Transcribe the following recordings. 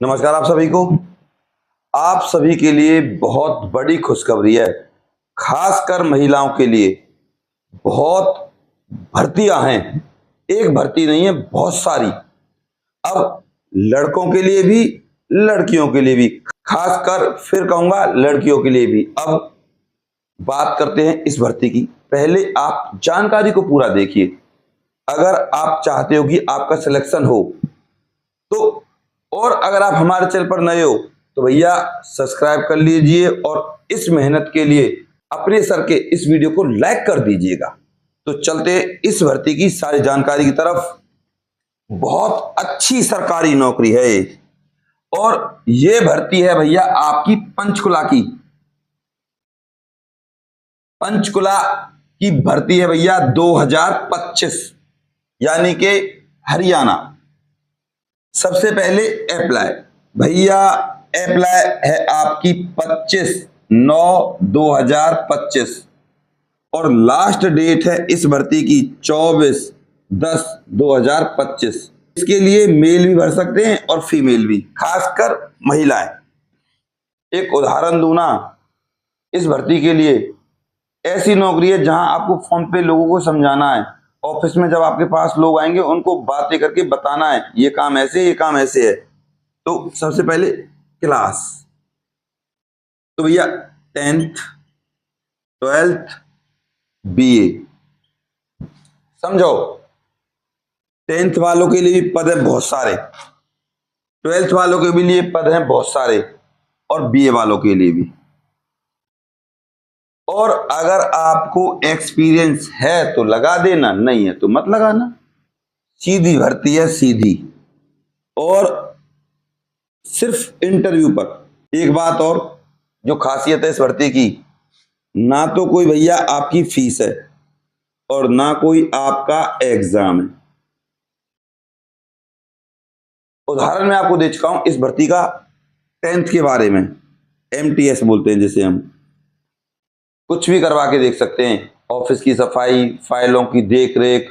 नमस्कार आप सभी को। आप सभी के लिए बहुत बड़ी खुशखबरी है। खासकर महिलाओं के लिए बहुत भर्तियां हैं। एक भर्ती नहीं है, बहुत सारी। अब लड़कों के लिए भी, लड़कियों के लिए भी, खासकर फिर कहूंगा लड़कियों के लिए भी। अब बात करते हैं इस भर्ती की। पहले आप जानकारी को पूरा देखिए। अगर आप चाहते हो कि आपका सिलेक्शन हो तो, और अगर आप हमारे चैनल पर नए हो तो भैया सब्सक्राइब कर लीजिए और इस मेहनत के लिए अपने सर के इस वीडियो को लाइक कर दीजिएगा। तो चलते इस भर्ती की सारी जानकारी की तरफ। बहुत अच्छी सरकारी नौकरी है और ये भर्ती है भैया आपकी पंचकुला की। पंचकुला की भर्ती है भैया 2025, यानी कि हरियाणा। सबसे पहले अप्लाई भैया, अप्लाई है आपकी 25/9/2025 और लास्ट डेट है इस भर्ती की 24/10/2025। इसके लिए मेल भी भर सकते हैं और फीमेल भी, खासकर महिलाएं। एक उदाहरण दूं ना, इस भर्ती के लिए ऐसी नौकरी है जहां आपको फोन पे लोगों को समझाना है। ऑफिस में जब आपके पास लोग आएंगे उनको बातें करके बताना है ये काम ऐसे, ये काम ऐसे है। तो सबसे पहले क्लास, तो भैया 10th 12th बीए। समझो, 10th वालों के लिए भी पद है बहुत सारे, 12th वालों के भी लिए पद हैं बहुत सारे और बीए वालों के लिए भी। और अगर आपको एक्सपीरियंस है तो लगा देना, नहीं है तो मत लगाना। सीधी भर्ती है, सीधी। और सिर्फ इंटरव्यू पर। एक बात और जो खासियत है इस भर्ती की, ना तो कोई भैया आपकी फीस है और ना कोई आपका एग्जाम है। उदाहरण मैं आपको दे चुका हूं इस भर्ती का 10th के बारे में। MTS बोलते हैं जिसे हम। कुछ भी करवा के देख सकते हैं। ऑफिस की सफाई, फाइलों की देखरेख,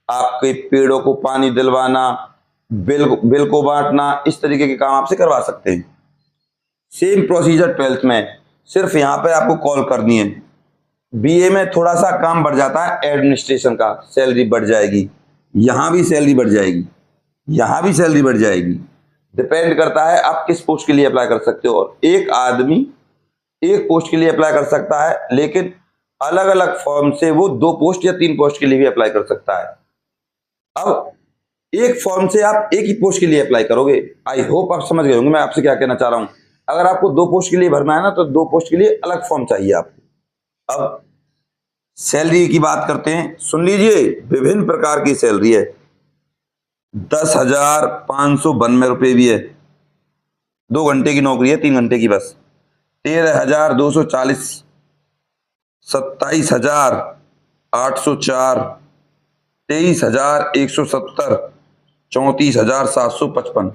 आपके पेड़ों को पानी दिलवाना, बिल को बांटना, इस तरीके के काम आपसे करवा सकते हैं। सेम प्रोसीजर 12th में, सिर्फ यहां पे आपको कॉल करनी है। बीए में थोड़ा सा काम बढ़ जाता है एडमिनिस्ट्रेशन का, सैलरी बढ़ जाएगी। यहां भी सैलरी बढ़ जाएगी, यहां भी सैलरी बढ़ जाएगी। डिपेंड करता है आप किस पोस्ट के लिए अप्लाई कर सकते हो। और एक आदमी एक पोस्ट के लिए अप्लाई कर सकता है, लेकिन अलग अलग फॉर्म से वो 2 पोस्ट या 3 पोस्ट के लिए भी अप्लाई कर सकता है। अब एक फॉर्म से आप एक ही पोस्ट के लिए अप्लाई करोगे। आई होप आप समझ गए होंगे मैं आपसे क्या कहना चाह रहा हूं। अगर आपको 2 पोस्ट के लिए भरना है ना, तो 2 पोस्ट के लिए अलग फॉर्म चाहिए आपको। अब सैलरी की बात करते हैं, सुन लीजिए। विभिन्न प्रकार की सैलरी है। 10,592 रुपये भी है, 2 घंटे की नौकरी है, 3 घंटे की बस। 13,240, 27,804, 23,170, 34,755।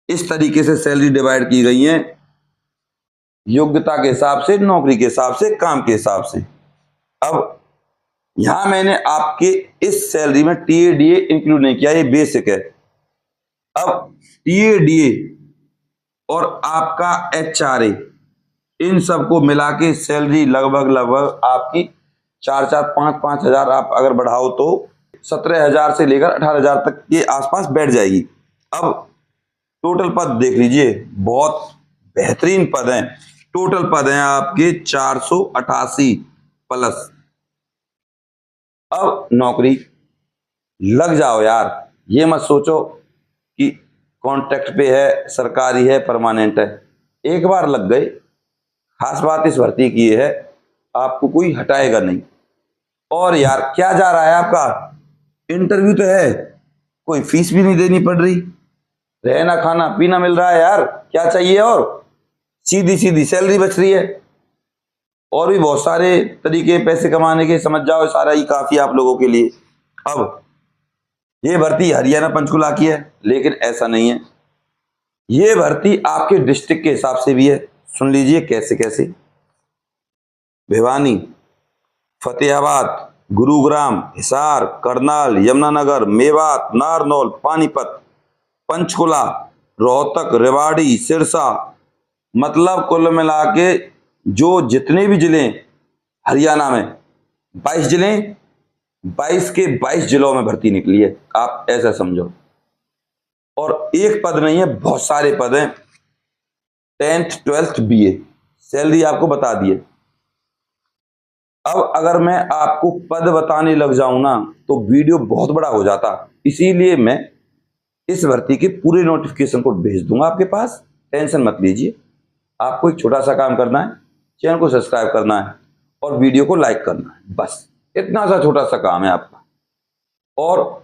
इस तरीके से सैलरी डिवाइड की गई है, योग्यता के हिसाब से, नौकरी के हिसाब से, काम के हिसाब से। अब यहां मैंने आपके इस सैलरी में TADA इंक्लूड नहीं किया, ये बेसिक है। अब TADA और आपका HRA, इन सबको मिला के सैलरी लगभग आपकी 4-5 हजार, आप अगर बढ़ाओ तो 17,000 से लेकर 18,000 तक के आसपास बैठ जाएगी। अब टोटल पद देख लीजिए, बहुत बेहतरीन पद हैं। टोटल पद हैं आपके 488 प्लस। अब नौकरी लग जाओ यार, ये मत सोचो कि कॉन्ट्रैक्ट पे है, सरकारी है, परमानेंट है। एक बार लग गए, खास बात इस भर्ती की है, आपको कोई हटाएगा नहीं। और यार क्या जा रहा है आपका, इंटरव्यू तो है, कोई फीस भी नहीं देनी पड़ रही, रहना खाना पीना मिल रहा है यार, क्या चाहिए। और सीधी सीधी सैलरी बच रही है। और भी बहुत सारे तरीके पैसे कमाने के, समझ जाओ सारा ही काफी आप लोगों के लिए। अब ये भर्ती हरियाणा पंचकुला की है, लेकिन ऐसा नहीं है। ये भर्ती आपके डिस्ट्रिक्ट के हिसाब से भी है। सुन लीजिए कैसे कैसे। भिवानी, फतेहाबाद, गुरुग्राम, हिसार, करनाल, यमुनानगर, मेवात, नारनौल, पानीपत, पंचकुला, रोहतक, रेवाड़ी, सिरसा, मतलब कुल मिला के जो जितने भी जिले हरियाणा में 22 जिले, 22 के 22 जिलों में भर्ती निकली है, आप ऐसा समझो। और एक पद नहीं है, बहुत सारे पद हैं। 10th 12th BA, सैलरी आपको बता दिए। अब अगर मैं आपको पद बताने लग जाऊं ना तो वीडियो बहुत बड़ा हो जाता, इसीलिए मैं इस भर्ती के पूरे नोटिफिकेशन को भेज दूंगा आपके पास, टेंशन मत लीजिए। आपको एक छोटा सा काम करना है, चैनल को सब्सक्राइब करना है और वीडियो को लाइक करना है, बस इतना सा छोटा सा काम है आपका। और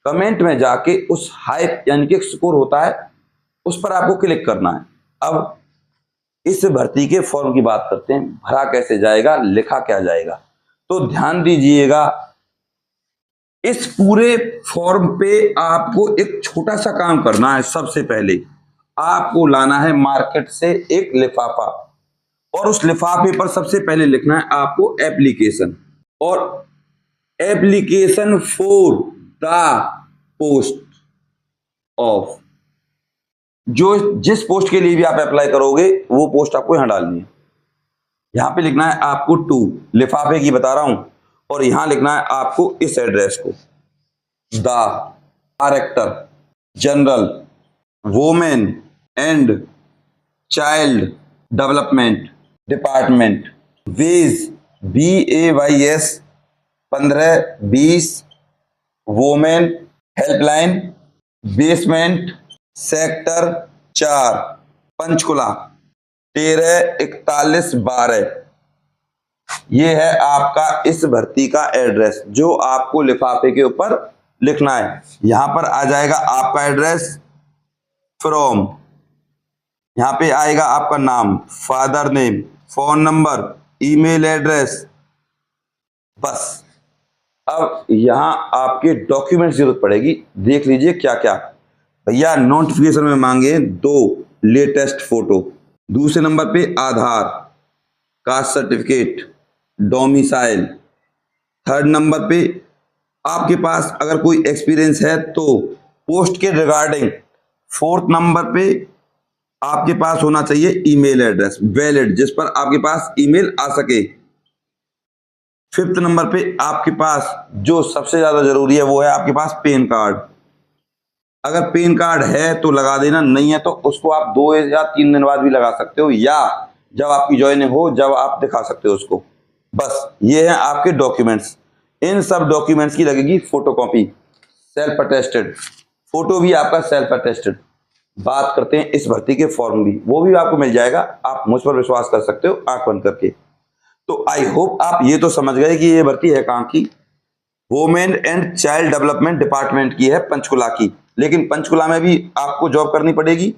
कमेंट में जाके उस हाइप यानी कि स्कोर होता है उस पर आपको क्लिक करना है। अब इस भर्ती के फॉर्म की बात करते हैं, भरा कैसे जाएगा, लिखा क्या जाएगा। तो ध्यान दीजिएगा, इस पूरे फॉर्म पे आपको एक छोटा सा काम करना है। सबसे पहले आपको लाना है मार्केट से एक लिफाफा और उस लिफाफे पर सबसे पहले लिखना है आपको एप्लीकेशन, और application for the post of, जो जिस पोस्ट के लिए भी आप अप्लाई करोगे वो पोस्ट आपको यहां डालनी है। यहां पे लिखना है आपको 2, लिफाफे की बता रहा हूं, और यहां लिखना है आपको इस एड्रेस को, the director general women and child development department, वेज VAYS 1520, women helpline, basement sector 4, Panchkula 134112। ये है आपका इस भर्ती का एड्रेस जो आपको लिफाफे के ऊपर लिखना है। यहां पर आ जाएगा आपका एड्रेस, फ्रॉम, यहां पे आएगा आपका नाम, father name, phone number, email address, बस। अब यहां आपके डॉक्यूमेंट जरूरत पड़ेगी, देख लीजिए क्या क्या। भैया नोटिफिकेशन में मांगे 2 लेटेस्ट फोटो, दूसरे नंबर पे Aadhaar, caste certificate, domicile, third number पे आपके पास अगर कोई एक्सपीरियंस है तो पोस्ट के रिगार्डिंग, फोर्थ नंबर पे आपके पास होना चाहिए ईमेल एड्रेस वैलिड जिस पर आपके पास ईमेल आ सके। फिफ्थ नंबर पे आपके पास जो सबसे ज्यादा जरूरी है वो है आपके पास पेन कार्ड। अगर पेन कार्ड है तो लगा देना, नहीं है तो उसको आप 2 या 3 दिन बाद भी लगा सकते हो, या जब आपकी ज्वाइनिंग हो जब आप दिखा सकते हो उसको। बस ये है आपके डॉक्यूमेंट्स। इन सब डॉक्यूमेंट्स की लगेगी फोटोकॉपी, सेल्फ अटेस्टेड, फोटो भी आपका सेल्फ अटेस्टेड। बात करते हैं इस भर्ती के फॉर्म भी, वो भी आपको मिल जाएगा, आप मुझ पर विश्वास कर सकते हो आंख बंद करके। तो आई होप आप ये तो समझ गए कि ये भर्ती है कहां की, women and child development department की है, पंचकुला की। लेकिन पंचकुला में भी आपको जॉब करनी पड़ेगी।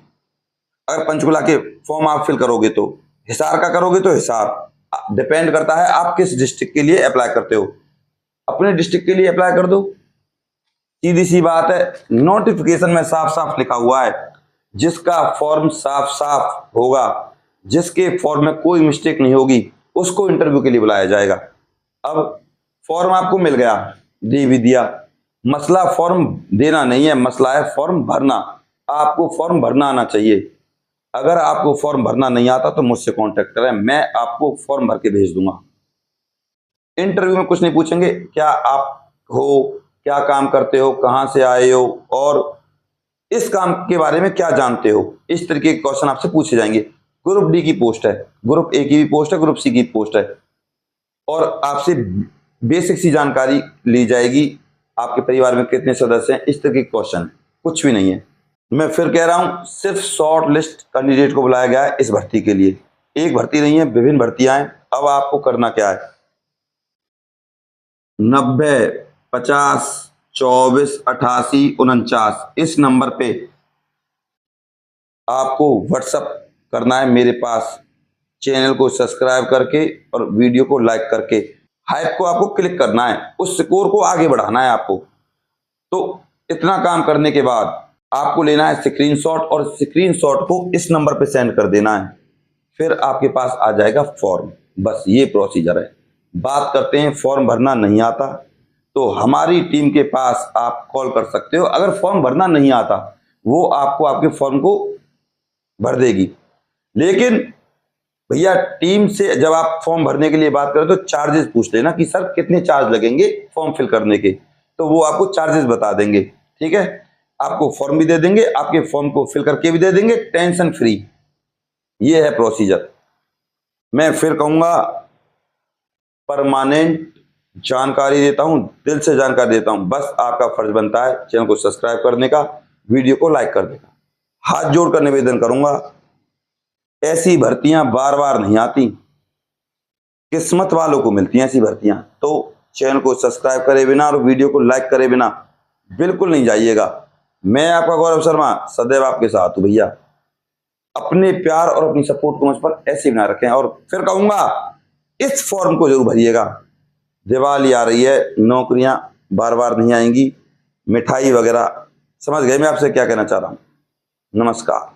अगर पंचकुला के फॉर्म आप फिल करोगे तो, हिसार का करोगे तो हिसार, डिपेंड करता है आप किस डिस्ट्रिक्ट के लिए अप्लाई करते हो। अपने डिस्ट्रिक्ट के लिए अप्लाई कर दो, सीधी सी बात है। नोटिफिकेशन में साफ साफ लिखा हुआ है, जिसका फॉर्म साफ साफ होगा, जिसके फॉर्म में कोई मिस्टेक नहीं होगी, उसको इंटरव्यू के लिए बुलाया जाएगा। अब फॉर्म आपको मिल गया, दे भी दिया, मसला फॉर्म देना नहीं है, मसला है फॉर्म भरना। आपको फॉर्म भरना आना चाहिए। अगर आपको फॉर्म भरना नहीं आता तो मुझसे कांटेक्ट करें, मैं आपको फॉर्म भर के भेज दूंगा। इंटरव्यू में कुछ नहीं पूछेंगे, क्या आप हो, क्या काम करते हो, कहां से आए हो और इस काम के बारे में क्या जानते हो, इस तरीके के क्वेश्चन आपसे पूछे जाएंगे। ग्रुप डी की पोस्ट है, ग्रुप ए की भी पोस्ट है, ग्रुप सी की पोस्ट है, और आपसे बेसिक सी जानकारी ली जाएगी, आपके परिवार में कितने सदस्य हैं, इस तरह के क्वेश्चन, कुछ भी नहीं है। मैं फिर कह रहा हूं, सिर्फ शॉर्ट लिस्ट कैंडिडेट को बुलाया गया है इस भर्ती के लिए। एक भर्ती नहीं है, विभिन्न भर्तियां हैं। अब आपको करना क्या है, 90 50 24 88 49 इस नंबर पे आपको व्हाट्सएप करना है मेरे पास, चैनल को सब्सक्राइब करके और वीडियो को लाइक करके हाइप को आपको क्लिक करना है, उस स्कोर को आगे बढ़ाना है आपको। तो इतना काम करने के बाद आपको लेना है स्क्रीनशॉट, और स्क्रीनशॉट को इस नंबर पे सेंड कर देना है, फिर आपके पास आ जाएगा फॉर्म। बस ये प्रोसीजर है। बात करते हैं फॉर्म भरना नहीं आता तो हमारी टीम के पास आप कॉल कर सकते हो। अगर फॉर्म भरना नहीं आता वो आपको आपके फॉर्म को भर देगी। लेकिन भैया टीम से जब आप फॉर्म भरने के लिए बात करें तो चार्जेस पूछ लेना कि सर कितने चार्ज लगेंगे फॉर्म फिल करने के, तो वो आपको चार्जेस बता देंगे। ठीक है, आपको फॉर्म भी दे देंगे, आपके फॉर्म को फिल करके भी दे देंगे, टेंशन फ्री। ये है प्रोसीजर। मैं फिर कहूंगा, परमानेंट जानकारी देता हूं, दिल से जानकारी देता हूं, बस आपका फर्ज बनता है चैनल को सब्सक्राइब करने का, वीडियो को लाइक कर देगा। हाथ जोड़कर निवेदन करूंगा, ऐसी भर्तियां बार बार नहीं आती, किस्मत वालों को मिलती हैं ऐसी भर्तियां। तो चैनल को सब्सक्राइब करे बिना और वीडियो को लाइक करे बिना बिल्कुल नहीं जाइएगा। मैं आपका गौरव शर्मा सदैव आपके साथ हूं भैया। अपने प्यार और अपनी सपोर्ट को मुझ पर ऐसे बना रखें। और फिर कहूंगा, इस फॉर्म को जरूर भरिएगा। दिवाली आ रही है, नौकरियां बार बार नहीं आएंगी, मिठाई वगैरह, समझ गए मैं आपसे क्या कहना चाह रहा हूं। नमस्कार।